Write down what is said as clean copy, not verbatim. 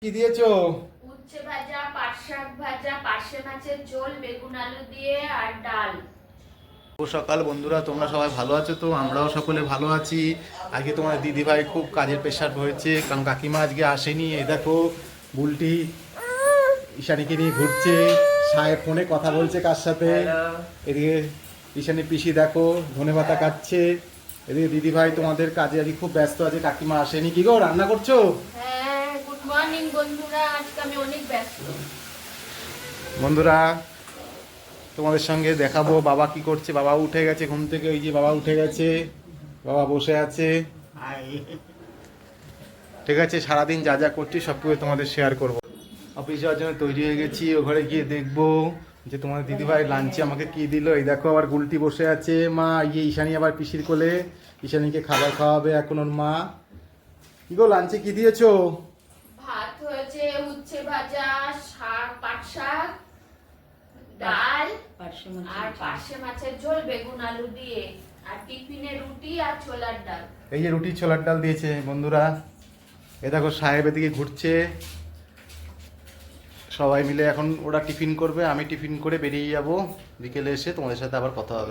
কি দিয়েছো? উচ্ছে ভাজা, পাট শাক ভাজা, পার্শে মাছের ঝোল, বেগুন আলু দিয়ে আর ডাল। সকাল বন্ধুরা, তোমরা সবাই ভালো আছো তো? আমরাও সকলে ভালো আছি। আজকে তোমার দিদিভাই খুব কাজের প্রেশার হয়েছে, কারণ কাকিমা আজকে আসেনি। এই দেখো বুলটি ঈশানীকে নিয়ে ঘুরছে, সাহেব ফোনে কথা বলছে কার সাথে। এদিকে ঈশানী পিসি দেখো ধনেপাতা কাটছে। এদিকে দিদিভাই তোমাদের কাজে আজকে খুব ব্যস্ত আছে, কাকিমা আসেনি। কি গো, রান্না করছো? হ্যাঁ, গুড মর্নিং বন্ধুরা, আজকে আমি অনেক ব্যস্ত। বন্ধুরা তোমাদের সঙ্গে দেখাবো বাবা কি করছে। বাবা উঠে গেছে ঘুম থেকে, ওই যে বাবা উঠে গেছে, বাবা বসে আছে। ঠিক আছে, সারাদিন যা যা করছি সব কিছু তোমাদের শেয়ার করব। অফিস যাওয়ার জন্য তৈরি হয়ে গেছি, ও ঘরে গিয়ে দেখবো যে তোমার দিদিভাই লাঞ্চে আমাকে কি দিল। এই দেখো আবার গুলটি বসে আছে, মা ইয়ে ঈশানী আবার পিসির কোলে, ঈশানীকে খাবার খাওয়াবে এখন ওর মা। কি গো, লাঞ্চে কি দিয়েছো? ভাত হয়েছে, উচ্ছে ভাজা, শাক, পাট শাক, ডাল আর পার্শে মাছের ঝোল বেগুন আলু দিয়ে, আর টিফিনে রুটি আর ছোলার ডাল। এই যে রুটি ছোলার ডাল দিয়েছে বন্ধুরা। এ দেখো সাহেব এদিকে ঘুরছে। সবাই মিলে এখন ওরা টিফিন করবে, আমি টিফিন করে বেরিয়ে যাব। বিকেলে এসে তোমাদের সাথে আবার কথা হবে।